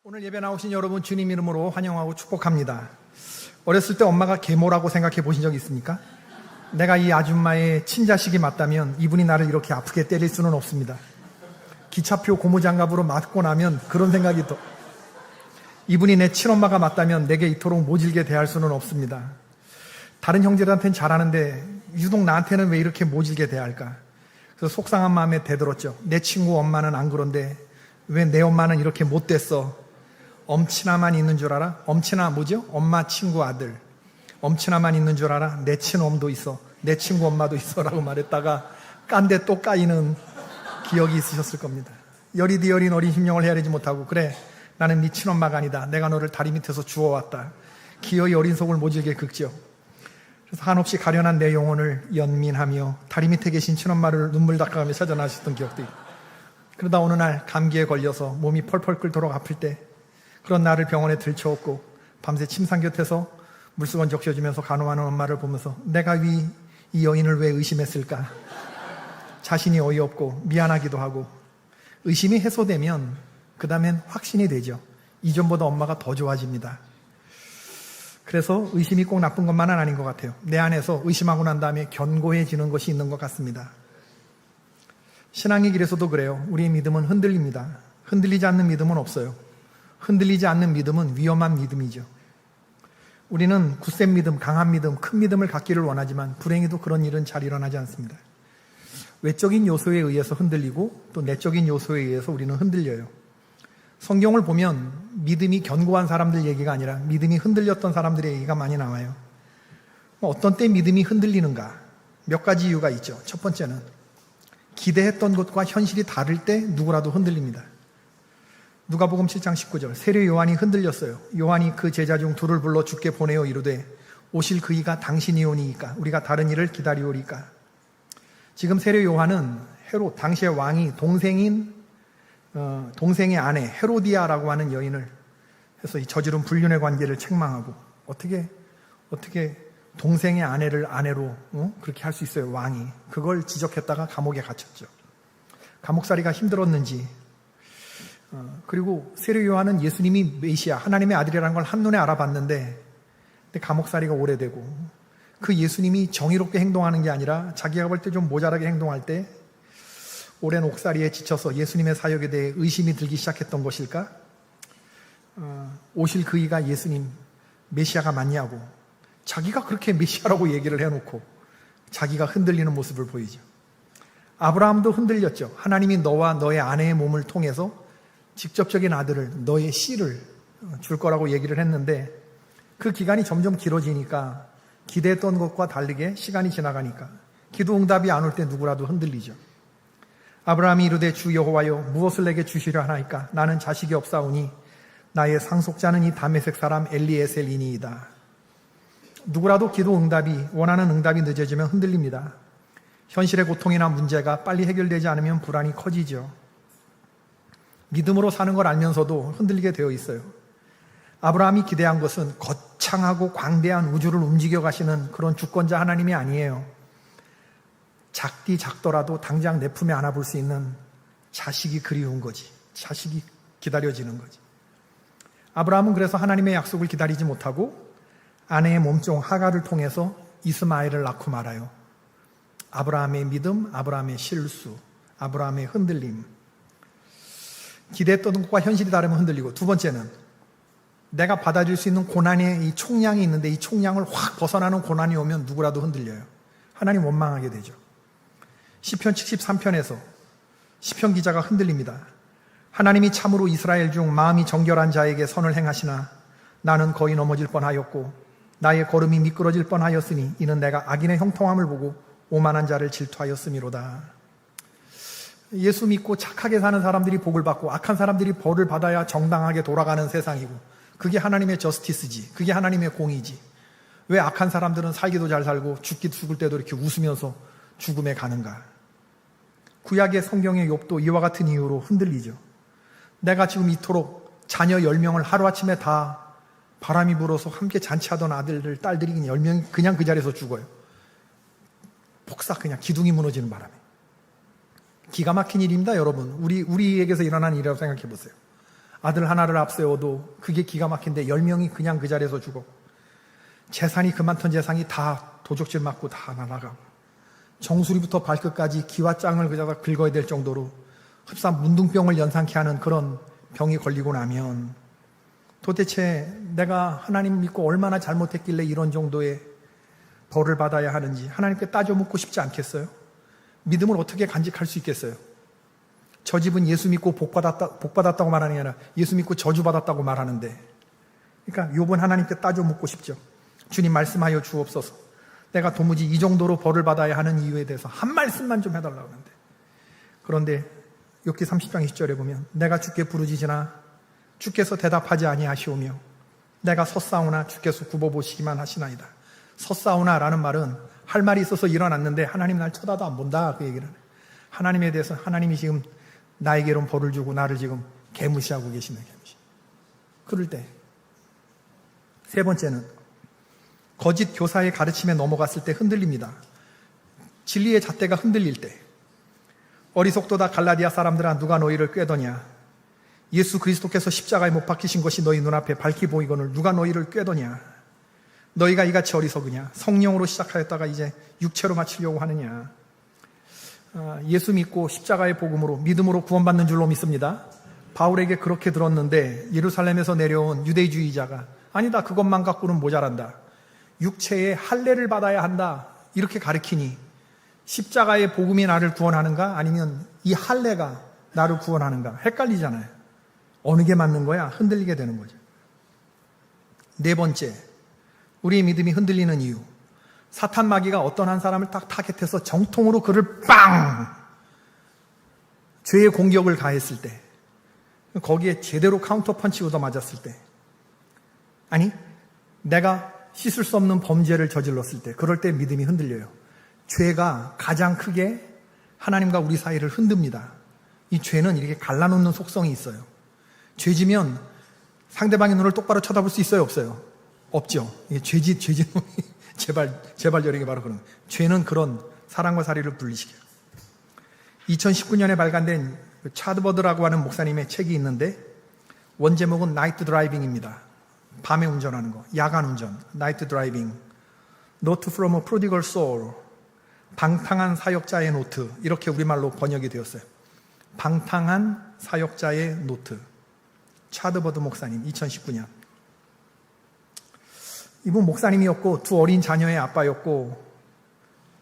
오늘 예배 나오신 여러분 주님 이름으로 환영하고 축복합니다. 어렸을 때 엄마가 계모라고 생각해 보신 적 있습니까? 내가 이 아줌마의 친자식이 맞다면 이분이 나를 이렇게 아프게 때릴 수는 없습니다. 기차표 고무장갑으로 맞고 나면 그런 생각이 또 이분이 내 친엄마가 맞다면 내게 이토록 모질게 대할 수는 없습니다. 다른 형제들한테는 잘하는데 유독 나한테는 왜 이렇게 모질게 대할까? 그래서 속상한 마음에 대들었죠. 내 친구 엄마는 안 그런데 왜 내 엄마는 이렇게 못됐어? 엄친아만 있는 줄 알아? 엄친아 뭐죠? 엄마 친구 아들. 엄친아만 있는 줄 알아? 내 친엄도 있어. 내 친구 엄마도 있어 라고 말했다가 깐데 또 까이는 기억이 있으셨을 겁니다. 여리디 여린 어린 심령을 헤아리지 못하고 그래 나는 네 친엄마가 아니다. 내가 너를 다리 밑에서 주워왔다. 기어이 어린 속을 모질게 긁죠. 그래서 한없이 가련한 내 영혼을 연민하며 다리 밑에 계신 친엄마를 눈물 닦아가며 찾아 나셨던 기억도 있고, 그러다 어느 날 감기에 걸려서 몸이 펄펄 끓도록 아플 때 그런 나를 병원에 들쳐업고 밤새 침상 곁에서 물수건 적셔주면서 간호하는 엄마를 보면서 내가 이 여인을 왜 의심했을까? 자신이 어이없고 미안하기도 하고, 의심이 해소되면 그 다음엔 확신이 되죠. 이전보다 엄마가 더 좋아집니다. 그래서 의심이 꼭 나쁜 것만은 아닌 것 같아요. 내 안에서 의심하고 난 다음에 견고해지는 것이 있는 것 같습니다. 신앙의 길에서도 그래요. 우리의 믿음은 흔들립니다. 흔들리지 않는 믿음은 없어요. 흔들리지 않는 믿음은 위험한 믿음이죠. 우리는 굳센 믿음, 강한 믿음, 큰 믿음을 갖기를 원하지만 불행히도 그런 일은 잘 일어나지 않습니다. 외적인 요소에 의해서 흔들리고 또 내적인 요소에 의해서 우리는 흔들려요. 성경을 보면 믿음이 견고한 사람들 얘기가 아니라 믿음이 흔들렸던 사람들의 얘기가 많이 나와요. 어떤 때 믿음이 흔들리는가? 몇 가지 이유가 있죠. 첫 번째는 기대했던 것과 현실이 다를 때 누구라도 흔들립니다. 누가복음 7장 19절 세례 요한이 흔들렸어요. 요한이 그 제자 중 둘을 불러 주께 보내어 이르되 오실 그이가 당신이오니이까 우리가 다른 일을 기다리오리까. 지금 세례 요한은 헤롯 당시의 왕이 동생의 아내 헤로디아라고 하는 여인을 해서 이 저지른 불륜의 관계를 책망하고 어떻게 동생의 아내를 아내로 그렇게 할 수 있어요, 왕이. 그걸 지적했다가 감옥에 갇혔죠. 감옥살이가 힘들었는지. 그리고 세례 요한은 예수님이 메시아 하나님의 아들이라는 걸 한눈에 알아봤는데 감옥살이가 오래되고 그 예수님이 정의롭게 행동하는 게 아니라 자기가 볼 때 좀 모자라게 행동할 때 오랜 옥살이에 지쳐서 예수님의 사역에 대해 의심이 들기 시작했던 것일까? 오실 그이가 예수님 메시아가 맞냐고 자기가 그렇게 메시아라고 얘기를 해놓고 자기가 흔들리는 모습을 보이죠. 아브라함도 흔들렸죠. 하나님이 너와 너의 아내의 몸을 통해서 직접적인 아들을 너의 씨를 줄 거라고 얘기를 했는데 그 기간이 점점 길어지니까 기대했던 것과 다르게 시간이 지나가니까 기도 응답이 안 올 때 누구라도 흔들리죠. 아브라함이 이르되 주 여호와여 무엇을 내게 주시려 하나이까? 나는 자식이 없사오니 나의 상속자는 이 다메섹 사람 엘리에셀이니이다. 누구라도 기도 응답이 원하는 응답이 늦어지면 흔들립니다. 현실의 고통이나 문제가 빨리 해결되지 않으면 불안이 커지죠. 믿음으로 사는 걸 알면서도 흔들리게 되어 있어요. 아브라함이 기대한 것은 거창하고 광대한 우주를 움직여 가시는 그런 주권자 하나님이 아니에요. 작디 작더라도 당장 내 품에 안아볼 수 있는 자식이 그리운 거지. 자식이 기다려지는 거지. 아브라함은 그래서 하나님의 약속을 기다리지 못하고 아내의 몸종 하갈을 통해서 이스마엘을 낳고 말아요. 아브라함의 믿음, 아브라함의 실수, 아브라함의 흔들림. 기대했던 것과 현실이 다르면 흔들리고, 두 번째는 내가 받아줄 수 있는 고난의 이 총량이 있는데 이 총량을 확 벗어나는 고난이 오면 누구라도 흔들려요. 하나님 원망하게 되죠. 시편 73편에서 시편 기자가 흔들립니다. 하나님이 참으로 이스라엘 중 마음이 정결한 자에게 선을 행하시나 나는 거의 넘어질 뻔하였고 나의 걸음이 미끄러질 뻔하였으니 이는 내가 악인의 형통함을 보고 오만한 자를 질투하였음이로다. 예수 믿고 착하게 사는 사람들이 복을 받고 악한 사람들이 벌을 받아야 정당하게 돌아가는 세상이고 그게 하나님의 저스티스지. 그게 하나님의 공의지. 왜 악한 사람들은 살기도 잘 살고 죽을 때도 이렇게 웃으면서 죽음에 가는가? 구약의 성경의 욥도 이와 같은 이유로 흔들리죠. 내가 지금 이토록 자녀 10명을 하루아침에 다 바람이 불어서 함께 잔치하던 아들들, 딸들이 10명이 그냥 그 자리에서 죽어요. 폭삭 그냥 기둥이 무너지는 바람에. 기가 막힌 일입니다, 여러분. 우리에게서 일어나는 일이라고 생각해 보세요. 아들 하나를 앞세워도 그게 기가 막힌데 10명이 그냥 그 자리에서 죽어. 재산이 그만둔 재산이 다 도적질 맞고 다 날아가고, 정수리부터 발끝까지 기와 짱을 그자가 긁어야 될 정도로 흡사 문둥병을 연상케 하는 그런 병이 걸리고 나면 도대체 내가 하나님 믿고 얼마나 잘못했길래 이런 정도의 벌을 받아야 하는지 하나님께 따져 묻고 싶지 않겠어요? 믿음을 어떻게 간직할 수 있겠어요? 저 집은 예수 믿고 복 받았다고 말하는 게 아니라 예수 믿고 저주 받았다고 말하는데, 그러니까 욥은 하나님께 따져 묻고 싶죠. 주님 말씀하여 주옵소서. 내가 도무지 이 정도로 벌을 받아야 하는 이유에 대해서 한 말씀만 좀 해달라고 하는데, 그런데 욥기 30장 20절에 보면 내가 주께 부르짖으나 주께서 대답하지 아니하시오며 내가 섰사오나 주께서 굽어보시기만 하시나이다. 섰사오나라는 말은 할 말이 있어서 일어났는데 하나님 날 쳐다도 안 본다, 그 얘기를. 하나님에 대해서 하나님이 지금 나에게로 벌을 주고 나를 지금 개무시하고 계시네, 개무시. 그럴 때 세 번째는 거짓 교사의 가르침에 넘어갔을 때 흔들립니다. 진리의 잣대가 흔들릴 때. 어리석도다 갈라디아 사람들아, 누가 너희를 꾀더냐? 예수 그리스도께서 십자가에 못 박히신 것이 너희 눈앞에 밝히 보이거늘 누가 너희를 꾀더냐? 너희가 이같이 어리석으냐? 성령으로 시작하였다가 이제 육체로 마치려고 하느냐? 예수 믿고 십자가의 복음으로, 믿음으로 구원받는 줄로 믿습니다. 바울에게 그렇게 들었는데 예루살렘에서 내려온 유대주의자가 아니다, 그것만 갖고는 모자란다. 육체의 할례를 받아야 한다, 이렇게 가르치니 십자가의 복음이 나를 구원하는가, 아니면 이 할례가 나를 구원하는가 헷갈리잖아요. 어느 게 맞는 거야? 흔들리게 되는 거죠. 네 번째, 우리의 믿음이 흔들리는 이유. 사탄 마귀가 어떤 한 사람을 딱 타겟해서 정통으로 그를 빵! 죄의 공격을 가했을 때, 거기에 제대로 카운터 펀치 얻어 맞았을 때, 아니 내가 씻을 수 없는 범죄를 저질렀을 때, 그럴 때 믿음이 흔들려요. 죄가 가장 크게 하나님과 우리 사이를 흔듭니다. 이 죄는 이렇게 갈라놓는 속성이 있어요. 죄지면 상대방의 눈을 똑바로 쳐다볼 수 있어요, 없어요? 없죠. 이게 죄지 놈이 제발 여리게 바로 그런 거예요. 죄는 그런 사랑과 사리를 분리시켜요. 2019년에 발간된 차드버드라고 하는 목사님의 책이 있는데, 원제목은 나이트 드라이빙입니다. 밤에 운전하는 거, 야간 운전, 나이트 드라이빙. Note from a prodigal soul, 방탕한 사역자의 노트, 이렇게 우리말로 번역이 되었어요. 방탕한 사역자의 노트. 차드버드 목사님, 2019년. 이분 목사님이었고 두 어린 자녀의 아빠였고,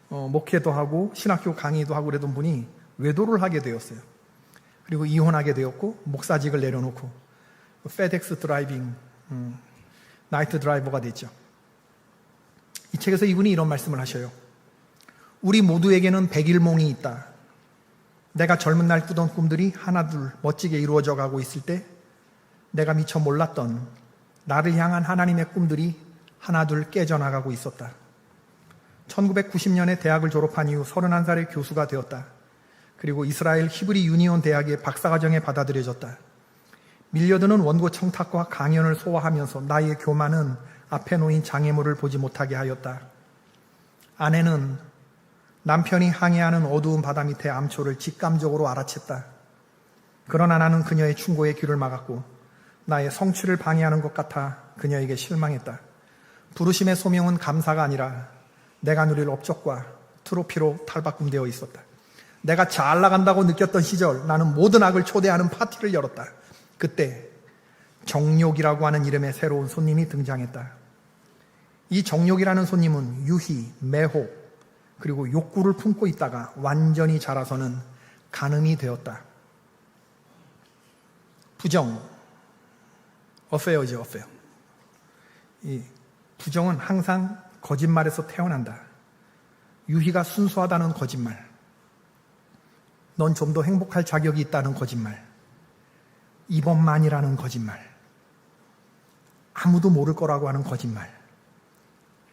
목회도 하고 신학교 강의도 하고 그러던 분이 외도를 하게 되었어요. 그리고 이혼하게 되었고 목사직을 내려놓고 페덱스 드라이빙, 나이트 드라이버가 됐죠. 이 책에서 이분이 이런 말씀을 하셔요. 우리 모두에게는 백일몽이 있다. 내가 젊은 날 꾸던 꿈들이 하나둘 멋지게 이루어져 가고 있을 때 내가 미처 몰랐던 나를 향한 하나님의 꿈들이 하나둘 깨져나가고 있었다. 1990년에 대학을 졸업한 이후 31살의 교수가 되었다. 그리고 이스라엘 히브리 유니온 대학의 박사과정에 받아들여졌다. 밀려드는 원고 청탁과 강연을 소화하면서 나의 교만은 앞에 놓인 장애물을 보지 못하게 하였다. 아내는 남편이 항해하는 어두운 바다 밑의 암초를 직감적으로 알아챘다. 그러나 나는 그녀의 충고에 귀를 막았고 나의 성취를 방해하는 것 같아 그녀에게 실망했다. 부르심의 소명은 감사가 아니라 내가 누릴 업적과 트로피로 탈바꿈되어 있었다. 내가 잘 나간다고 느꼈던 시절 나는 모든 악을 초대하는 파티를 열었다. 그때 정욕이라고 하는 이름의 새로운 손님이 등장했다. 이 정욕이라는 손님은 유희, 매혹, 그리고 욕구를 품고 있다가 완전히 자라서는 간음이 되었다. 부정, 어페어죠, 어페어. 이 부정은 항상 거짓말에서 태어난다. 유희가 순수하다는 거짓말, 넌 좀 더 행복할 자격이 있다는 거짓말, 이번만이라는 거짓말, 아무도 모를 거라고 하는 거짓말,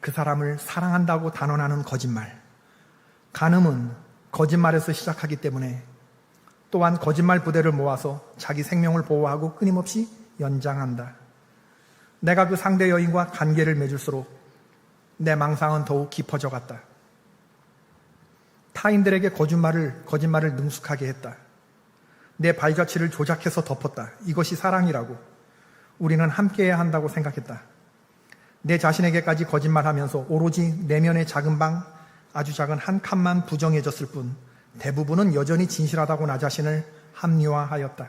그 사람을 사랑한다고 단언하는 거짓말. 간음은 거짓말에서 시작하기 때문에 또한 거짓말 부대를 모아서 자기 생명을 보호하고 끊임없이 연장한다. 내가 그 상대 여인과 관계를 맺을수록 내 망상은 더욱 깊어져 갔다. 타인들에게 거짓말을 능숙하게 했다. 내 발자취를 조작해서 덮었다. 이것이 사랑이라고. 우리는 함께해야 한다고 생각했다. 내 자신에게까지 거짓말하면서 오로지 내면의 작은 방, 아주 작은 한 칸만 부정해졌을 뿐 대부분은 여전히 진실하다고 나 자신을 합리화하였다.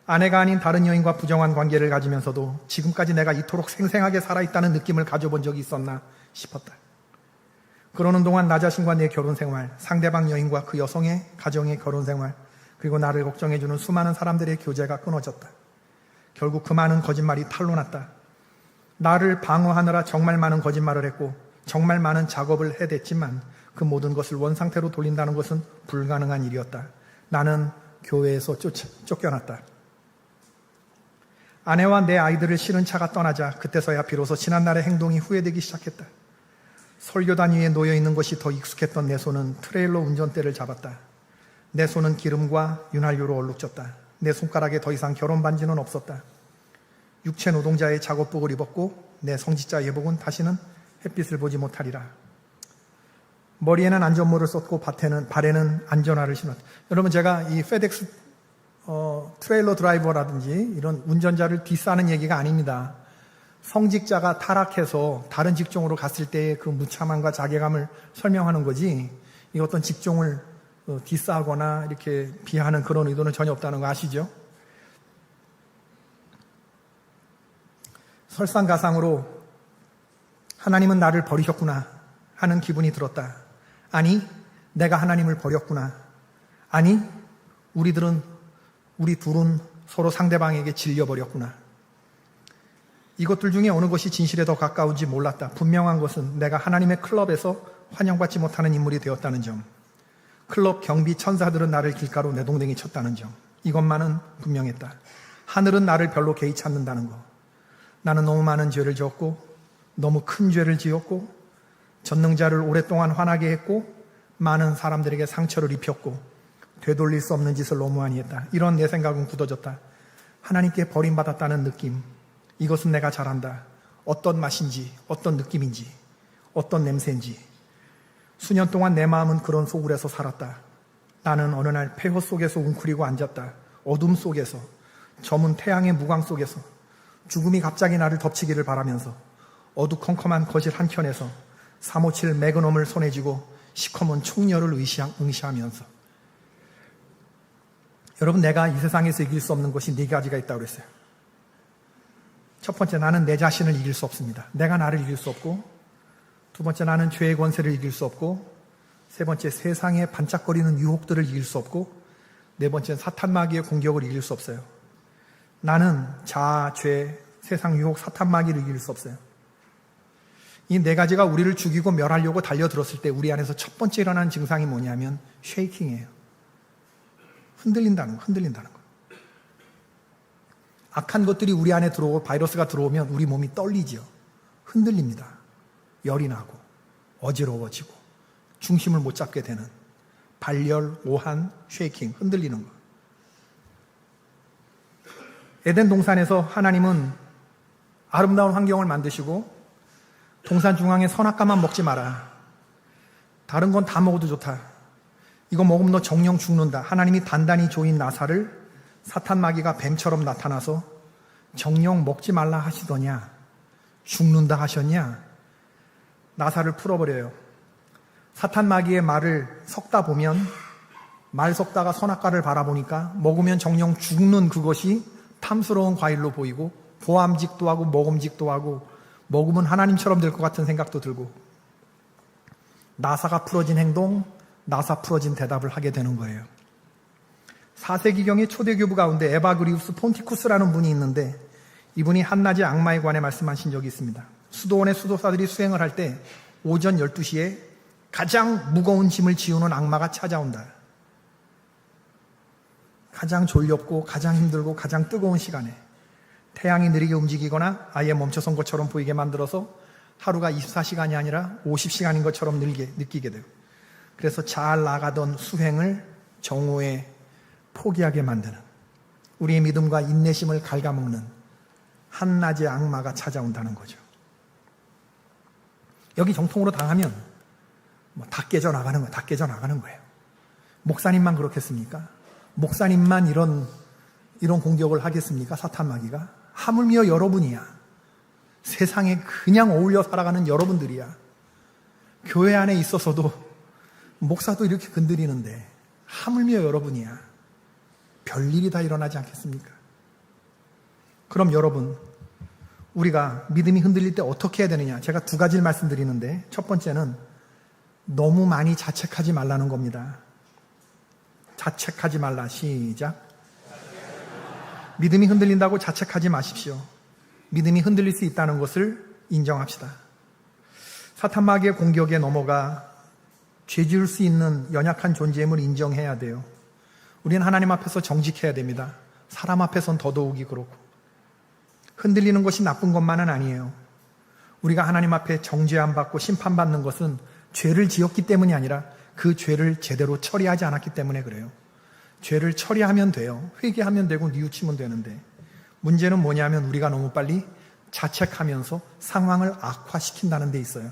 아내가 아닌 다른 여인과 부정한 관계를 가지면서도 지금까지 내가 이토록 생생하게 살아있다는 느낌을 가져본 적이 있었나 싶었다. 그러는 동안 나 자신과 내 결혼생활, 상대방 여인과 그 여성의 가정의 결혼생활, 그리고 나를 걱정해주는 수많은 사람들의 교제가 끊어졌다. 결국 그 많은 거짓말이 탄로 났다. 나를 방어하느라 정말 많은 거짓말을 했고 정말 많은 작업을 해댔지만 그 모든 것을 원상태로 돌린다는 것은 불가능한 일이었다. 나는 교회에서 쫓겨났다. 아내와 내 아이들을 실은 차가 떠나자 그때서야 비로소 지난날의 행동이 후회되기 시작했다. 설교단 위에 놓여있는 것이 더 익숙했던 내 손은 트레일러 운전대를 잡았다. 내 손은 기름과 윤활유로 얼룩졌다. 내 손가락에 더 이상 결혼 반지는 없었다. 육체 노동자의 작업복을 입었고 내 성직자 예복은 다시는 햇빛을 보지 못하리라. 머리에는 안전모를 썼고 발에는 안전화를 신었다. 여러분, 제가 이 페덱스 트레일러 드라이버라든지 이런 운전자를 디스하는 얘기가 아닙니다. 성직자가 타락해서 다른 직종으로 갔을 때의 그 무참함과 자괴감을 설명하는 거지, 이 어떤 직종을 디스하거나 이렇게 비하하는 그런 의도는 전혀 없다는 거 아시죠? 설상가상으로 하나님은 나를 버리셨구나 하는 기분이 들었다. 아니, 내가 하나님을 버렸구나. 아니, 우리 둘은 서로 상대방에게 질려버렸구나. 이것들 중에 어느 것이 진실에 더 가까운지 몰랐다. 분명한 것은 내가 하나님의 클럽에서 환영받지 못하는 인물이 되었다는 점. 클럽 경비 천사들은 나를 길가로 내동댕이 쳤다는 점. 이것만은 분명했다. 하늘은 나를 별로 개의치 않는다는 거. 나는 너무 많은 죄를 지었고 너무 큰 죄를 지었고 전능자를 오랫동안 화나게 했고 많은 사람들에게 상처를 입혔고 되돌릴 수 없는 짓을 너무 많이 했다. 이런 내 생각은 굳어졌다. 하나님께 버림받았다는 느낌, 이것은 내가 잘 안다. 어떤 맛인지, 어떤 느낌인지, 어떤 냄새인지. 수년 동안 내 마음은 그런 소굴에서 살았다. 나는 어느 날 폐허 속에서 웅크리고 앉았다. 어둠 속에서, 저문 태양의 무광 속에서 죽음이 갑자기 나를 덮치기를 바라면서 어두컴컴한 거실 한켠에서 357 매그넘을 손에 쥐고 시커먼 총열을 응시하면서, 여러분, 내가 이 세상에서 이길 수 없는 것이 네 가지가 있다고 그랬어요. 첫 번째, 나는 내 자신을 이길 수 없습니다. 내가 나를 이길 수 없고, 두 번째, 나는 죄의 권세를 이길 수 없고, 세 번째, 세상의 반짝거리는 유혹들을 이길 수 없고, 네 번째, 사탄 마귀의 공격을 이길 수 없어요. 나는 자아, 죄, 세상 유혹, 사탄 마귀를 이길 수 없어요. 이 네 가지가 우리를 죽이고 멸하려고 달려들었을 때 우리 안에서 첫 번째 일어나는 증상이 뭐냐면 쉐이킹이에요. 흔들린다는 거. 악한 것들이 우리 안에 들어오고 바이러스가 들어오면 우리 몸이 떨리지요. 흔들립니다. 열이 나고 어지러워지고 중심을 못 잡게 되는 발열, 오한, 쉐이킹, 흔들리는 거. 에덴 동산에서 하나님은 아름다운 환경을 만드시고 동산 중앙에 선악과만 먹지 마라. 다른 건 다 먹어도 좋다. 이거 먹으면 너 정령 죽는다. 하나님이 단단히 조인 나사를 사탄 마귀가 뱀처럼 나타나서 정령 먹지 말라 하시더냐, 죽는다 하셨냐. 나사를 풀어버려요. 사탄 마귀의 말을 섞다 보면, 말 섞다가 선악과를 바라보니까 먹으면 정령 죽는 그것이 탐스러운 과일로 보이고 보암직도 하고 먹음직도 하고 먹으면 하나님처럼 될 것 같은 생각도 들고, 나사가 풀어진 행동, 나사 풀어진 대답을 하게 되는 거예요. 4세기경의 초대교부 가운데 에바그리우스 폰티쿠스라는 분이 있는데, 이분이 한낮에 악마에 관해 말씀하신 적이 있습니다. 수도원의 수도사들이 수행을 할 때 오전 12시에 가장 무거운 짐을 지우는 악마가 찾아온다. 가장 졸렵고 가장 힘들고 가장 뜨거운 시간에 태양이 느리게 움직이거나 아예 멈춰선 것처럼 보이게 만들어서 하루가 24시간이 아니라 50시간인 것처럼 느끼게 돼요. 그래서 잘 나가던 수행을 정오에 포기하게 만드는, 우리의 믿음과 인내심을 갉아먹는 한낮의 악마가 찾아온다는 거죠. 여기 정통으로 당하면 다 깨져나가는 거예요. 목사님만 그렇겠습니까? 목사님만 이런 공격을 하겠습니까? 사탄 마귀가. 하물며 여러분이야. 세상에 그냥 어울려 살아가는 여러분들이야. 교회 안에 있어서도 목사도 이렇게 건드리는데 하물며 여러분이야. 별일이 다 일어나지 않겠습니까? 그럼 여러분, 우리가 믿음이 흔들릴 때 어떻게 해야 되느냐? 제가 두 가지를 말씀드리는데, 첫 번째는 너무 많이 자책하지 말라는 겁니다. 자책하지 말라. 시작. 믿음이 흔들린다고 자책하지 마십시오. 믿음이 흔들릴 수 있다는 것을 인정합시다. 사탄 마귀의 공격에 넘어가 죄 지을 수 있는 연약한 존재임을 인정해야 돼요. 우리는 하나님 앞에서 정직해야 됩니다. 사람 앞에선 더더욱이 그렇고. 흔들리는 것이 나쁜 것만은 아니에요. 우리가 하나님 앞에 정죄함 받고 심판받는 것은 죄를 지었기 때문이 아니라 그 죄를 제대로 처리하지 않았기 때문에 그래요. 죄를 처리하면 돼요. 회개하면 되고 뉘우치면 되는데, 문제는 뭐냐면 우리가 너무 빨리 자책하면서 상황을 악화시킨다는 데 있어요.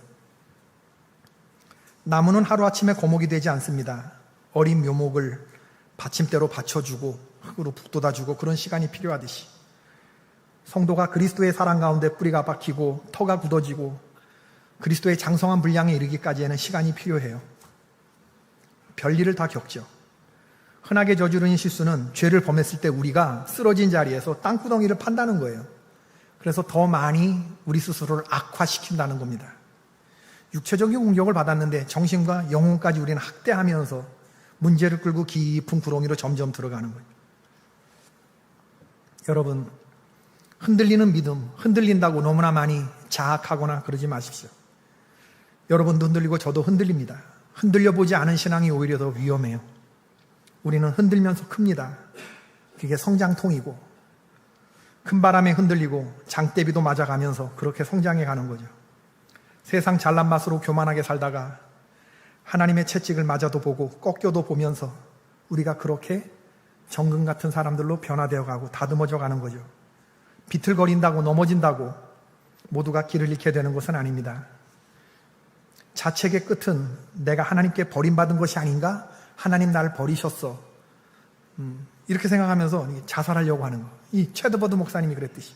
나무는 하루아침에 거목이 되지 않습니다. 어린 묘목을 받침대로 받쳐주고 흙으로 북돋아주고 그런 시간이 필요하듯이, 성도가 그리스도의 사랑 가운데 뿌리가 박히고 터가 굳어지고 그리스도의 장성한 분량에 이르기까지에는 시간이 필요해요. 별일을 다 겪죠. 흔하게 저지르는 실수는 죄를 범했을 때 우리가 쓰러진 자리에서 땅구덩이를 판다는 거예요. 그래서 더 많이 우리 스스로를 악화시킨다는 겁니다. 육체적인 공격을 받았는데 정신과 영혼까지 우리는 학대하면서 문제를 끌고 깊은 구렁이로 점점 들어가는 거예요. 여러분, 흔들리는 믿음, 흔들린다고 너무나 많이 자학하거나 그러지 마십시오. 여러분도 흔들리고 저도 흔들립니다. 흔들려 보지 않은 신앙이 오히려 더 위험해요. 우리는 흔들면서 큽니다. 그게 성장통이고, 큰 바람에 흔들리고 장대비도 맞아가면서 그렇게 성장해 가는 거죠. 세상 잘난 맛으로 교만하게 살다가 하나님의 채찍을 맞아도 보고 꺾여도 보면서 우리가 그렇게 정금 같은 사람들로 변화되어 가고 다듬어져 가는 거죠. 비틀거린다고 넘어진다고 모두가 길을 잃게 되는 것은 아닙니다. 자책의 끝은 내가 하나님께 버림받은 것이 아닌가? 하나님 나를 버리셨어. 이렇게 생각하면서 자살하려고 하는 거. 이 최드버드 목사님이 그랬듯이.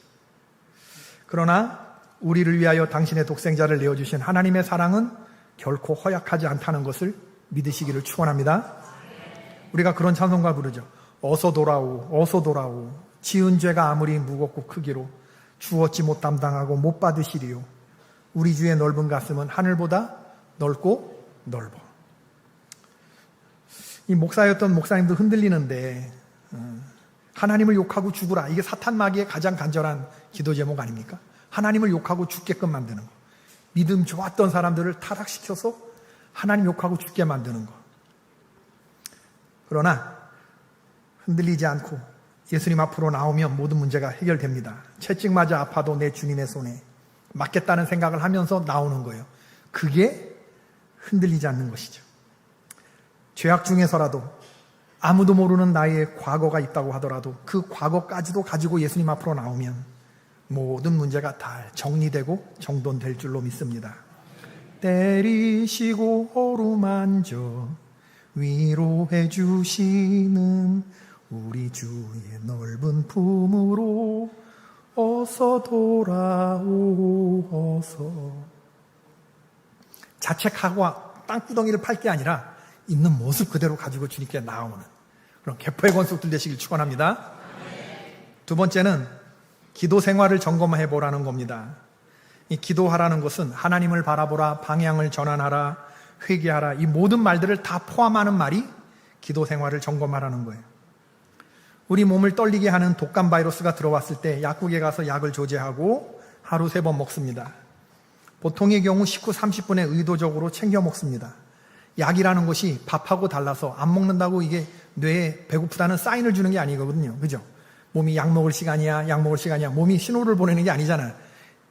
그러나 우리를 위하여 당신의 독생자를 내어주신 하나님의 사랑은 결코 허약하지 않다는 것을 믿으시기를 축원합니다. 우리가 그런 찬송가 부르죠. 어서 돌아오, 어서 돌아오. 지은 죄가 아무리 무겁고 크기로 주 어찌 못 담당하고 못 받으시리요. 우리 주의 넓은 가슴은 하늘보다 넓고 넓어. 이 목사였던 목사님도 흔들리는데 하나님을 욕하고 죽으라. 이게 사탄 마귀의 가장 간절한 기도 제목 아닙니까? 하나님을 욕하고 죽게끔 만드는 거. 믿음 좋았던 사람들을 타락시켜서 하나님 욕하고 죽게 만드는 거. 그러나 흔들리지 않고 예수님 앞으로 나오면 모든 문제가 해결됩니다. 채찍 맞아 아파도 내 주님의 손에 맞겠다는 생각을 하면서 나오는 거예요. 그게 흔들리지 않는 것이죠. 죄악 중에서라도 아무도 모르는 나의 과거가 있다고 하더라도 그 과거까지도 가지고 예수님 앞으로 나오면 모든 문제가 다 정리되고 정돈될 줄로 믿습니다. 때리시고 어루만져 위로해 주시는 우리 주의 넓은 품으로 어서 돌아오 어서. 자책하고 땅구덩이를 팔 게 아니라 있는 모습 그대로 가지고 주님께 나오는 그런 개포의 권속들 되시길 축원합니다. 두 번째는 기도 생활을 점검해 보라는 겁니다. 이 기도하라는 것은 하나님을 바라보라, 방향을 전환하라, 회개하라, 이 모든 말들을 다 포함하는 말이 기도 생활을 점검하라는 거예요. 우리 몸을 떨리게 하는 독감 바이러스가 들어왔을 때 약국에 가서 약을 조제하고 하루 3번 먹습니다. 보통의 경우 식후 30분에 의도적으로 챙겨 먹습니다. 약이라는 것이 밥하고 달라서 안 먹는다고 이게 뇌에 배고프다는 사인을 주는 게 아니거든요. 그죠? 몸이 약 먹을 시간이야, 약 먹을 시간이야. 몸이 신호를 보내는 게 아니잖아요.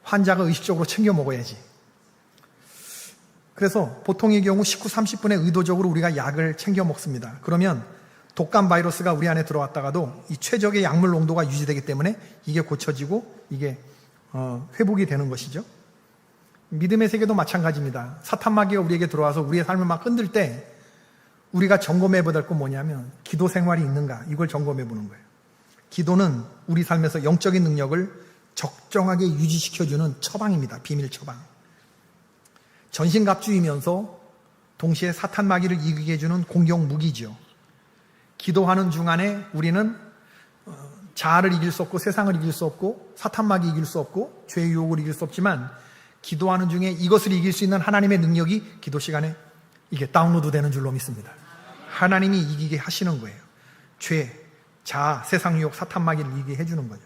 환자가 의식적으로 챙겨 먹어야지. 그래서 보통의 경우 식후 30분에 의도적으로 우리가 약을 챙겨 먹습니다. 그러면 독감 바이러스가 우리 안에 들어왔다가도 이 최적의 약물 농도가 유지되기 때문에 이게 고쳐지고 이게 회복이 되는 것이죠. 믿음의 세계도 마찬가지입니다. 사탄 마귀가 우리에게 들어와서 우리의 삶을 막 흔들 때 우리가 점검해 보될 건 뭐냐면 기도 생활이 있는가, 이걸 점검해 보는 거예요. 기도는 우리 삶에서 영적인 능력을 적정하게 유지시켜주는 처방입니다. 비밀 처방. 전신갑주이면서 동시에 사탄 마귀를 이기게 해주는 공격 무기죠. 기도하는 중간에 우리는 자아를 이길 수 없고 세상을 이길 수 없고 사탄 마귀 이길 수 없고 죄의 유혹을 이길 수 없지만, 기도하는 중에 이것을 이길 수 있는 하나님의 능력이 기도 시간에 이게 다운로드 되는 줄로 믿습니다. 하나님이 이기게 하시는 거예요. 죄, 자아, 세상 유혹, 사탄 마귀를 이기게 해주는 거죠.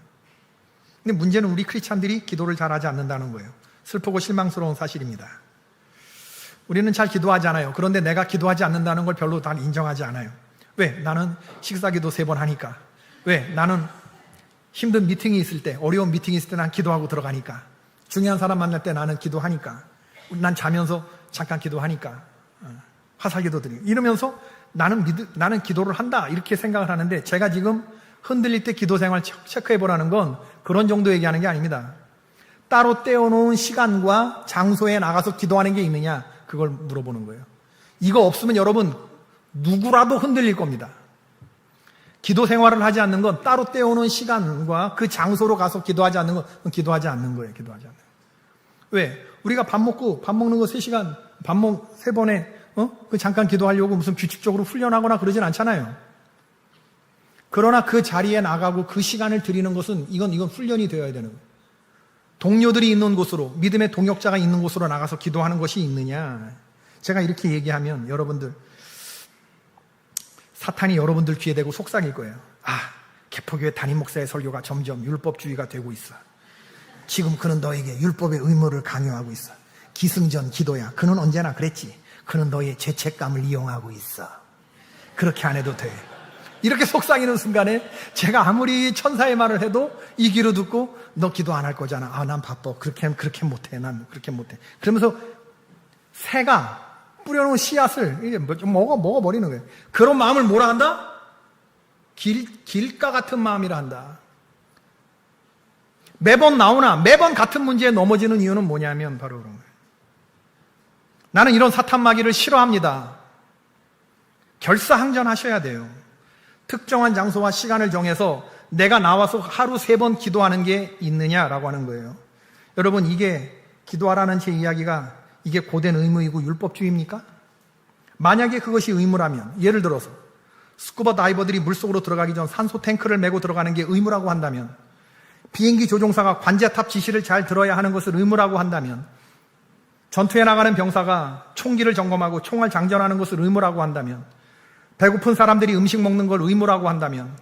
근데 문제는 우리 크리스찬들이 기도를 잘하지 않는다는 거예요. 슬프고 실망스러운 사실입니다. 우리는 잘 기도하지 않아요. 그런데 내가 기도하지 않는다는 걸 별로 다 인정하지 않아요. 왜? 나는 식사기도 3번 하니까. 왜? 나는 힘든 미팅이 있을 때, 어려운 미팅이 있을 때 난 기도하고 들어가니까. 중요한 사람 만날 때 나는 기도하니까. 난 자면서 잠깐 기도하니까. 화살기도 드리고. 이러면서 나는 기도를 한다, 이렇게 생각을 하는데, 제가 지금 흔들릴 때 기도 생활 체크해 보라는 건 그런 정도 얘기하는 게 아닙니다. 따로 떼어놓은 시간과 장소에 나가서 기도하는 게 있느냐, 그걸 물어보는 거예요. 이거 없으면 여러분 누구라도 흔들릴 겁니다. 기도 생활을 하지 않는 건, 따로 떼어놓은 시간과 그 장소로 가서 기도하지 않는 건 기도하지 않는 거예요. 기도하지 않는 거예요. 왜? 우리가 밥 먹는 거 3시간, 밥 3번에 그 잠깐 기도하려고 무슨 규칙적으로 훈련하거나 그러진 않잖아요. 그러나 그 자리에 나가고 그 시간을 드리는 것은 이건 훈련이 되어야 되는 거예요. 동료들이 있는 곳으로, 믿음의 동역자가 있는 곳으로 나가서 기도하는 것이 있느냐. 제가 이렇게 얘기하면 여러분들, 사탄이 여러분들 귀에 대고 속삭일 거예요. 개포교회 담임 목사의 설교가 점점 율법주의가 되고 있어. 지금 그는 너에게 율법의 의무를 강요하고 있어. 기승전 기도야. 그는 언제나 그랬지. 그는 너의 죄책감을 이용하고 있어. 그렇게 안 해도 돼. 이렇게 속삭이는 순간에 제가 아무리 천사의 말을 해도 이 귀로 듣고, 너 기도 안 할 거잖아. 난 바빠. 그렇게 못해. 난 그렇게 못해. 그러면서 새가 뿌려놓은 씨앗을 이제 먹어버리는 거예요. 그런 마음을 뭐라 한다? 길가 같은 마음이라 한다. 매번 매번 같은 문제에 넘어지는 이유는 뭐냐면 바로 그런 거예요. 나는 이런 사탄 마귀를 싫어합니다. 결사항전하셔야 돼요. 특정한 장소와 시간을 정해서 내가 나와서 하루 3번 기도하는 게 있느냐라고 하는 거예요. 여러분, 이게 기도하라는 제 이야기가 이게 고된 의무이고 율법주의입니까? 만약에 그것이 의무라면, 예를 들어서 스쿠버 다이버들이 물속으로 들어가기 전 산소 탱크를 메고 들어가는 게 의무라고 한다면, 비행기 조종사가 관제탑 지시를 잘 들어야 하는 것을 의무라고 한다면, 전투에 나가는 병사가 총기를 점검하고 총알 장전하는 것을 의무라고 한다면, 배고픈 사람들이 음식 먹는 걸 의무라고 한다면,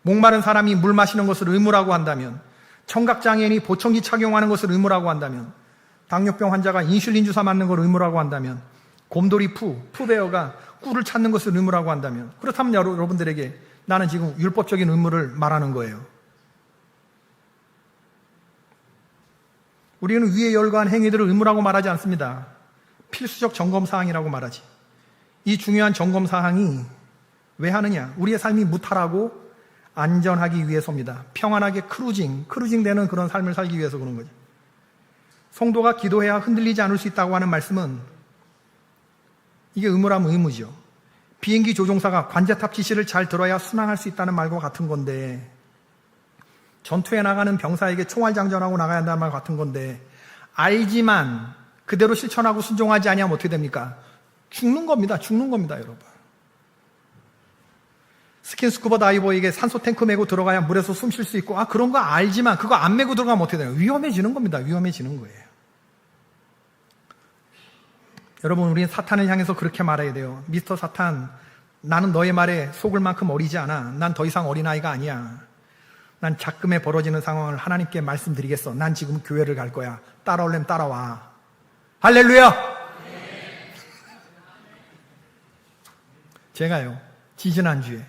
목마른 사람이 물 마시는 것을 의무라고 한다면, 청각장애인이 보청기 착용하는 것을 의무라고 한다면, 당뇨병 환자가 인슐린 주사 맞는 걸 의무라고 한다면, 곰돌이 푸베어가 꿀을 찾는 것을 의무라고 한다면, 그렇다면 여러분들에게 나는 지금 율법적인 의무를 말하는 거예요. 우리는 위에 열거한 행위들을 의무라고 말하지 않습니다. 필수적 점검사항이라고 말하지. 이 중요한 점검사항이 왜 하느냐? 우리의 삶이 무탈하고 안전하기 위해서입니다. 평안하게 크루징 되는 그런 삶을 살기 위해서 그런 거죠. 성도가 기도해야 흔들리지 않을 수 있다고 하는 말씀은, 이게 의무라면 의무죠. 비행기 조종사가 관제탑 지시를 잘 들어야 순항할 수 있다는 말과 같은 건데, 전투에 나가는 병사에게 총알 장전하고 나가야 한다는 말 같은 건데, 알지만 그대로 실천하고 순종하지 아니하면 어떻게 됩니까? 죽는 겁니다, 여러분. 스킨스쿠버 다이버에게 산소 탱크 메고 들어가야 물에서 숨 쉴 수 있고, 그런 거 알지만 그거 안 메고 들어가면 어떻게 돼요? 위험해지는 겁니다. 위험해지는 거예요. 여러분, 우리는 사탄을 향해서 그렇게 말해야 돼요. 미스터 사탄, 나는 너의 말에 속을 만큼 어리지 않아. 난 더 이상 어린아이가 아니야. 난 작금에 벌어지는 상황을 하나님께 말씀드리겠어. 난 지금 교회를 갈 거야. 따라올래면 따라와. 할렐루야! 제가요, 지지난주에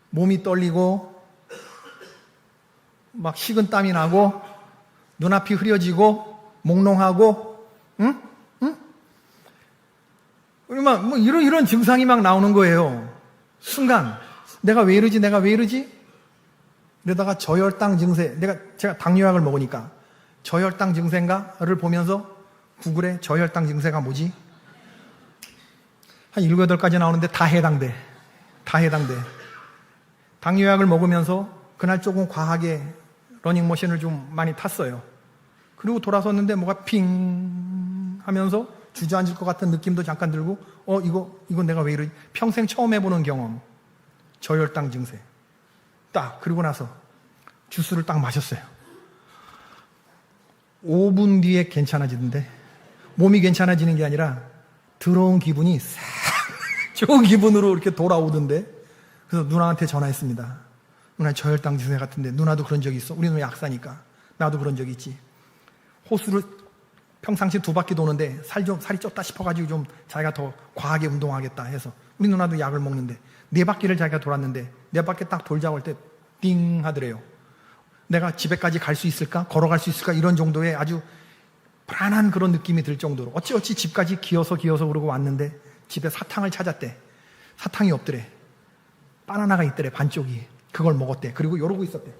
몸이 떨리고 막 식은땀이 나고 눈앞이 흐려지고 몽롱하고 뭐 이런 증상이 막 나오는 거예요. 순간 내가 왜 이러지? 이러다가 저혈당 증세, 제가 당뇨약을 먹으니까 저혈당 증세인가를 보면서 구글에 저혈당 증세가 뭐지? 한 7, 8가지 나오는데 다 해당돼. 다 해당돼. 당뇨약을 먹으면서 그날 조금 과하게 러닝머신을 좀 많이 탔어요. 그리고 돌아섰는데 뭐가 핑 하면서 주저앉을 것 같은 느낌도 잠깐 들고 이거 내가 왜 이러지? 평생 처음 해보는 경험. 저혈당 증세. 딱 그리고 나서 주스를 딱 마셨어요. 5분 뒤에 괜찮아지던데 몸이 괜찮아지는 게 아니라 더러운 기분이 싹 좋은 기분으로 이렇게 돌아오던데 그래서 누나한테 전화했습니다. 누나 저혈당 증세 같은데 누나도 그런 적이 있어? 우리 누나 약사니까 나도 그런 적이 있지. 호수를 평상시 2바퀴 도는데 살이 쪘다 싶어가지고 좀 자기가 더 과하게 운동하겠다 해서 우리 누나도 약을 먹는데 4바퀴를 자기가 돌았는데 4바퀴 딱 돌자고 할 때 띵 하더래요. 내가 집에까지 갈 수 있을까? 걸어갈 수 있을까? 이런 정도의 아주 불안한 그런 느낌이 들 정도로 어찌어찌 집까지 기어서 그러고 왔는데 집에 사탕을 찾았대. 사탕이 없더래. 바나나가 있더래, 반쪽이. 그걸 먹었대. 그리고 이러고 있었대.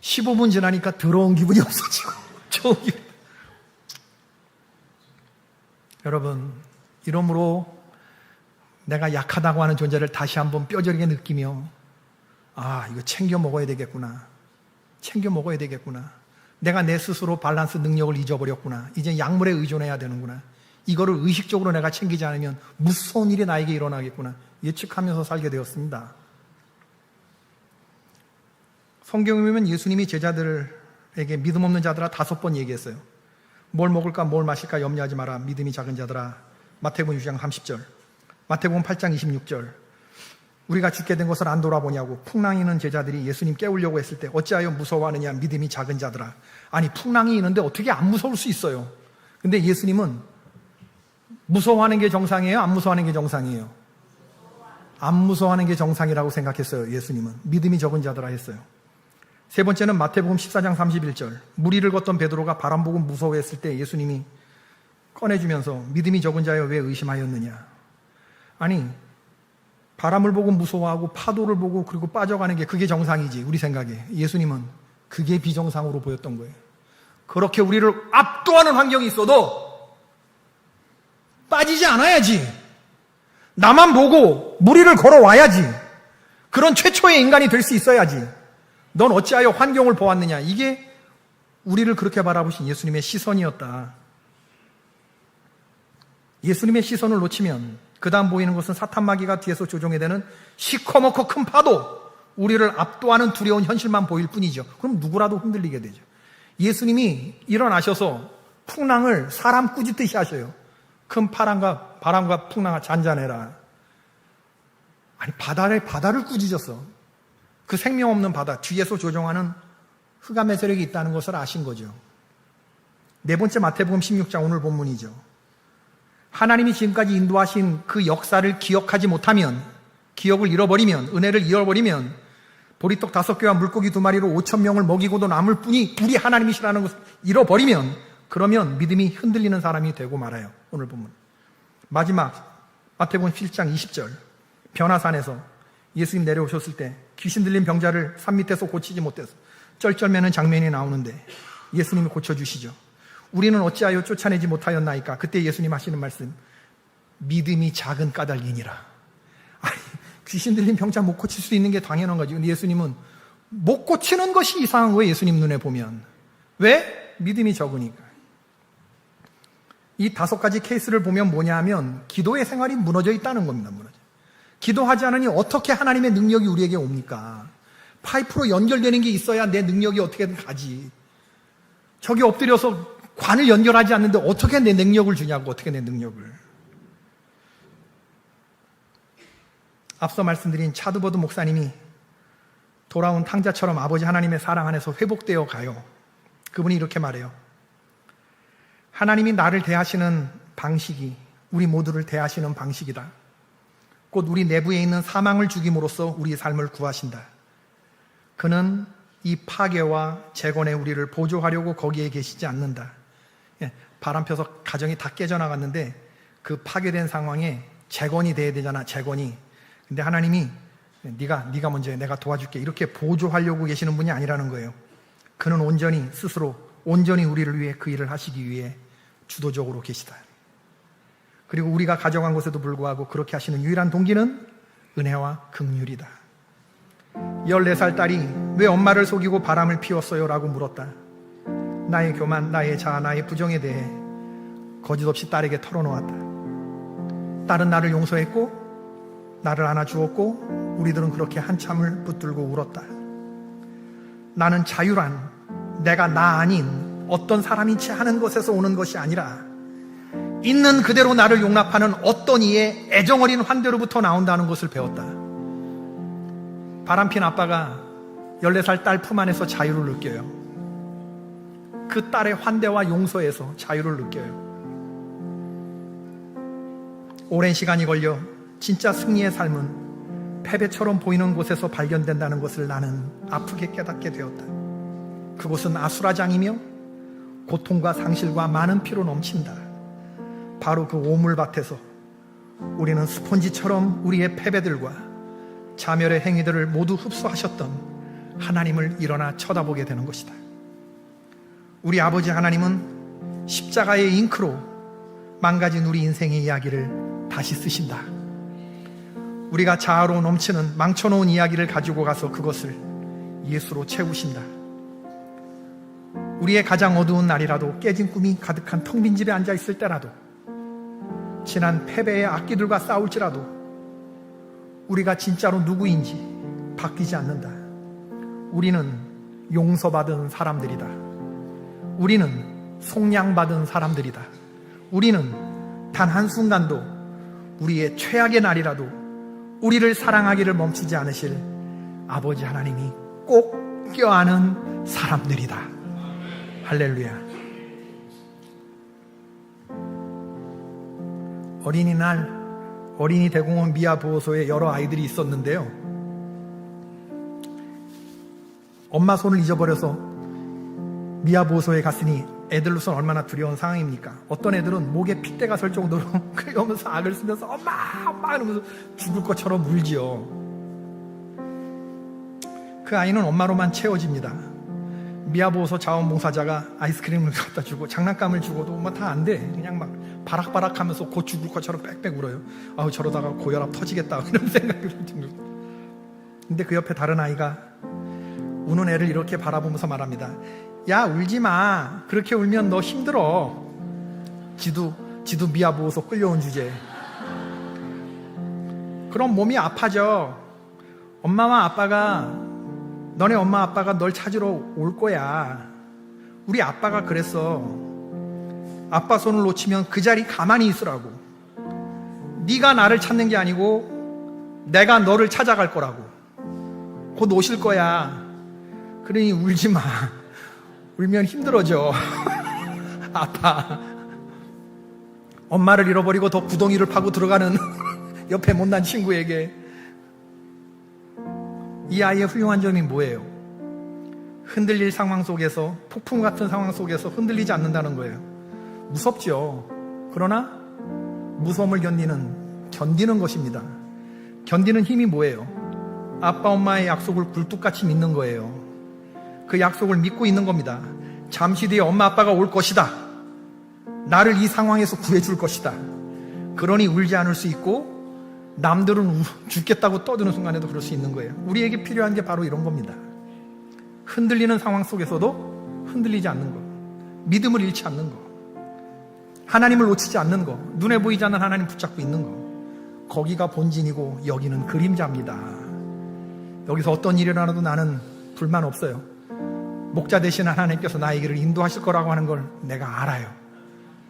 15분 지나니까 더러운 기분이 없어지고 좋은 기분. 여러분, 이러므로 내가 약하다고 하는 존재를 다시 한번 뼈저리게 느끼며 이거 챙겨 먹어야 되겠구나. 챙겨 먹어야 되겠구나. 내가 내 스스로 밸런스 능력을 잊어버렸구나. 이제 약물에 의존해야 되는구나. 이거를 의식적으로 내가 챙기지 않으면 무서운 일이 나에게 일어나겠구나. 예측하면서 살게 되었습니다. 성경에 보면 예수님이 제자들에게 믿음 없는 자들아 5번 얘기했어요. 뭘 먹을까 뭘 마실까 염려하지 마라. 믿음이 작은 자들아. 마태복음 6장 30절, 마태복음 8장 26절. 우리가 죽게 된 것을 안 돌아보냐고 풍랑이 있는 제자들이 예수님 깨우려고 했을 때 어찌하여 무서워하느냐 믿음이 작은 자들아. 아니 풍랑이 있는데 어떻게 안 무서울 수 있어요? 근데 예수님은 무서워하는 게 정상이에요? 안 무서워하는 게 정상이에요? 안 무서워하는 게 정상이라고 생각했어요. 예수님은 믿음이 적은 자들아 했어요. 세 번째는 마태복음 14장 31절. 무리를 걷던 베드로가 바람 보고 무서워했을 때 예수님이 꺼내주면서 믿음이 적은 자여 왜 의심하였느냐. 아니 바람을 보고 무서워하고 파도를 보고 그리고 빠져가는 게 그게 정상이지 우리 생각에. 예수님은 그게 비정상으로 보였던 거예요. 그렇게 우리를 압도하는 환경이 있어도 빠지지 않아야지. 나만 보고 무리를 걸어와야지. 그런 최초의 인간이 될 수 있어야지. 넌 어찌하여 환경을 보았느냐. 이게 우리를 그렇게 바라보신 예수님의 시선이었다. 예수님의 시선을 놓치면 그 다음 보이는 것은 사탄마귀가 뒤에서 조종해 대는 시커멓고 큰 파도, 우리를 압도하는 두려운 현실만 보일 뿐이죠. 그럼 누구라도 흔들리게 되죠. 예수님이 일어나셔서 풍랑을 사람 꾸짖듯이 하셔요. 큰 바람과 풍랑아 잔잔해라. 아니 바다를 꾸짖었어. 그 생명 없는 바다 뒤에서 조종하는 흑암의 세력이 있다는 것을 아신 거죠. 네 번째 마태복음 16장 오늘 본문이죠. 하나님이 지금까지 인도하신 그 역사를 기억하지 못하면, 기억을 잃어버리면, 은혜를 잃어버리면 보리떡 5개와 물고기 2마리로 5,000명을 먹이고도 남을 뿐이 우리 하나님이시라는 것을 잃어버리면 그러면 믿음이 흔들리는 사람이 되고 말아요. 오늘 본문 마지막 마태복음 7장 20절. 변화산에서 예수님 내려오셨을 때 귀신 들린 병자를 산 밑에서 고치지 못해서 쩔쩔매는 장면이 나오는데 예수님이 고쳐주시죠. 우리는 어찌하여 쫓아내지 못하였나이까. 그때 예수님 하시는 말씀, 믿음이 작은 까닭이니라. 아니, 귀신 들린 병자 못 고칠 수 있는 게 당연한 거지. 근데 예수님은 못 고치는 것이 이상한 거예요. 예수님 눈에 보면. 왜? 믿음이 적으니까. 이 5가지 케이스를 보면 뭐냐 하면 기도의 생활이 무너져 있다는 겁니다. 기도하지 않으니 어떻게 하나님의 능력이 우리에게 옵니까? 파이프로 연결되는 게 있어야 내 능력이 어떻게든 가지. 저기 엎드려서 관을 연결하지 않는데 어떻게 내 능력을 주냐고. 어떻게 내 능력을. 앞서 말씀드린 차드버드 목사님이 돌아온 탕자처럼 아버지 하나님의 사랑 안에서 회복되어 가요. 그분이 이렇게 말해요. 하나님이 나를 대하시는 방식이 우리 모두를 대하시는 방식이다. 곧 우리 내부에 있는 사망을 죽임으로써 우리의 삶을 구하신다. 그는 이 파괴와 재건에 우리를 보조하려고 거기에 계시지 않는다. 바람 펴서 가정이 다 깨져나갔는데 그 파괴된 상황에 재건이 돼야 되잖아. 재건이. 근데 하나님이 네가 먼저 해. 내가 도와줄게. 이렇게 보조하려고 계시는 분이 아니라는 거예요. 그는 온전히 우리를 위해 그 일을 하시기 위해 주도적으로 계시다. 그리고 우리가 가져간 것에도 불구하고 그렇게 하시는 유일한 동기는 은혜와 긍휼이다. 14살 딸이 왜 엄마를 속이고 바람을 피웠어요? 라고 물었다. 나의 교만, 나의 자아, 나의 부정에 대해 거짓없이 딸에게 털어놓았다. 딸은 나를 용서했고 나를 안아주었고 우리들은 그렇게 한참을 붙들고 울었다. 나는 자유란 내가 나 아닌 어떤 사람인지 하는 것에서 오는 것이 아니라 있는 그대로 나를 용납하는 어떤 이의 애정어린 환대로부터 나온다는 것을 배웠다. 바람핀 아빠가 14살 딸 품 안에서 자유를 느껴요. 그 딸의 환대와 용서에서 자유를 느껴요. 오랜 시간이 걸려 진짜 승리의 삶은 패배처럼 보이는 곳에서 발견된다는 것을 나는 아프게 깨닫게 되었다. 그곳은 아수라장이며 고통과 상실과 많은 피로 넘친다. 바로 그 오물밭에서 우리는 스폰지처럼 우리의 패배들과 자멸의 행위들을 모두 흡수하셨던 하나님을 일어나 쳐다보게 되는 것이다. 우리 아버지 하나님은 십자가의 잉크로 망가진 우리 인생의 이야기를 다시 쓰신다. 우리가 자아로 넘치는 망쳐놓은 이야기를 가지고 가서 그것을 예수로 채우신다. 우리의 가장 어두운 날이라도 깨진 꿈이 가득한 텅 빈 집에 앉아있을 때라도 지난 패배의 악기들과 싸울지라도 우리가 진짜로 누구인지 바뀌지 않는다. 우리는 용서받은 사람들이다. 우리는 속량받은 사람들이다. 우리는 단 한순간도 우리의 최악의 날이라도 우리를 사랑하기를 멈추지 않으실 아버지 하나님이 꼭 껴안은 사람들이다. 할렐루야. 어린이날 어린이 대공원 미아 보호소에 여러 아이들이 있었는데요. 엄마 손을 잊어버려서 미아 보호소에 갔으니 애들로서는 얼마나 두려운 상황입니까? 어떤 애들은 목에 핏대가 설 정도로 그러면서 악을 쓰면서 엄마 엄마 이러면서 죽을 것처럼 울지요. 그 아이는 엄마로만 채워집니다. 미아보호소 자원봉사자가 아이스크림을 갖다 주고 장난감을 주고도 뭐 다 안 돼. 그냥 막 바락바락하면서 곧 죽을 것처럼 빽빽 울어요. 아우 저러다가 고혈압 터지겠다 이런 생각이 듭니다. 근데 그 옆에 다른 아이가 우는 애를 이렇게 바라보면서 말합니다. 야 울지 마. 그렇게 울면 너 힘들어. 지도 미아보호소 끌려온 주제. 그럼 몸이 아파져. 너네 엄마 아빠가 널 찾으러 올 거야. 우리 아빠가 그랬어. 아빠 손을 놓치면 그 자리 가만히 있으라고. 네가 나를 찾는 게 아니고 내가 너를 찾아갈 거라고. 곧 오실 거야. 그러니 울지 마. 울면 힘들어져. 아파. 엄마를 잃어버리고 더 구덩이를 파고 들어가는 옆에 못난 친구에게 이 아이의 훌륭한 점이 뭐예요? 흔들릴 상황 속에서, 폭풍 같은 상황 속에서 흔들리지 않는다는 거예요. 무섭죠. 그러나 무서움을 견디는 것입니다. 견디는 힘이 뭐예요? 아빠 엄마의 약속을 굴뚝같이 믿는 거예요. 그 약속을 믿고 있는 겁니다. 잠시 뒤에 엄마 아빠가 올 것이다. 나를 이 상황에서 구해줄 것이다. 그러니 울지 않을 수 있고 남들은 죽겠다고 떠드는 순간에도 그럴 수 있는 거예요. 우리에게 필요한 게 바로 이런 겁니다. 흔들리는 상황 속에서도 흔들리지 않는 거, 믿음을 잃지 않는 거, 하나님을 놓치지 않는 거, 눈에 보이지 않는 하나님 붙잡고 있는 거, 거기가 본진이고 여기는 그림자입니다. 여기서 어떤 일이 일어나도 나는 불만 없어요. 목자 되신 하나님께서 나의 길을 인도하실 거라고 하는 걸 내가 알아요.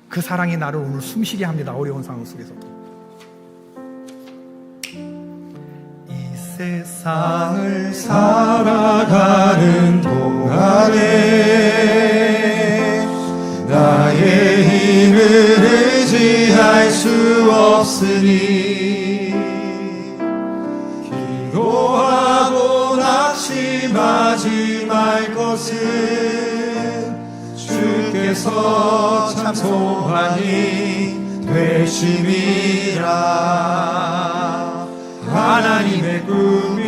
그 사랑이 나를 오늘 숨쉬게 합니다. 어려운 상황 속에서도. 세상을 살아가는 동안에 나의 힘을 의지할 수 없으니 기도하고 낙심하지 말 것은 주께서 참 소망이 되심이라. 하나님의 꿈이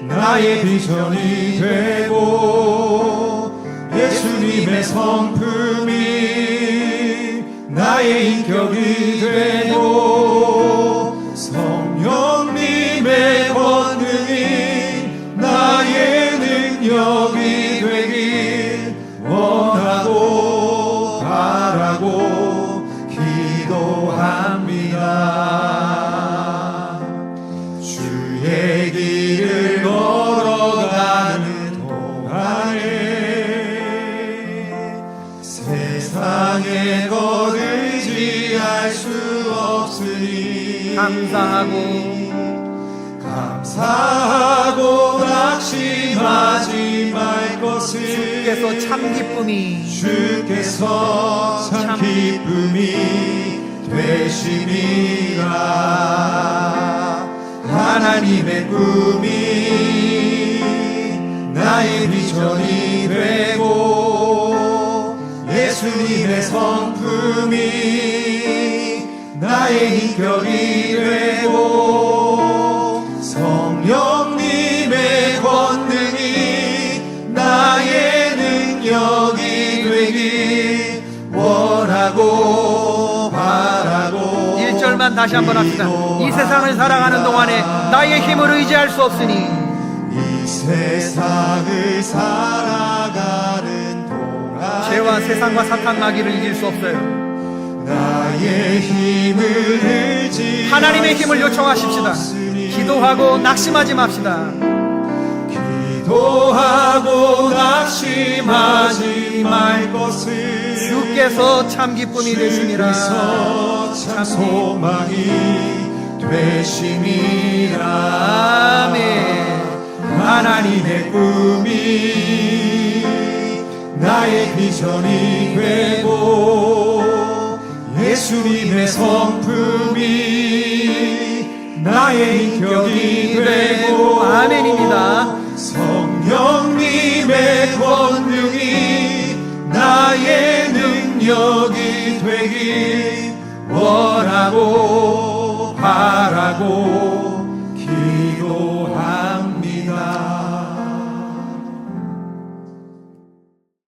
나의 비전이 되고 예수님의 성품이 나의 나의 인격이 되고 성령님의 권능이 나의 능력이 되길 원하고 바라고 기도합니다. 주의 길을 걸어가는 동안에 세상의 것 의지할 수 없으니 감사하고 낙심하지 말 것을 주께서 참 기쁨이 되심이라. 하나님의 꿈이 나의 비전이 되고 예수님의 성품이 나의 인격이 되고 성령님의 권능이 나의 능력이 되길 원하고 바라고 1절만 다시 한번 합시다. 이 세상을 살아가는 동안에 나의 힘을 의지할 수 없으니 이 세상을 살아가는 동안에 죄와 세상과 사탄 마귀를 이길 수 없어요. 나의 힘을 의지 하나님의 힘을 요청하십시다. 기도하고 낙심하지 맙시다. 기도하고 낙심하지 말 것을 주께서 참 기쁨이 되심이라. 참 소망이 되심이라. 아멘. 하나님의 꿈이 나의 비전이 되고 예수님의 성품이 나의 인격이 되고 아멘입니다. 성령님의 권능이 나의 능력이 되길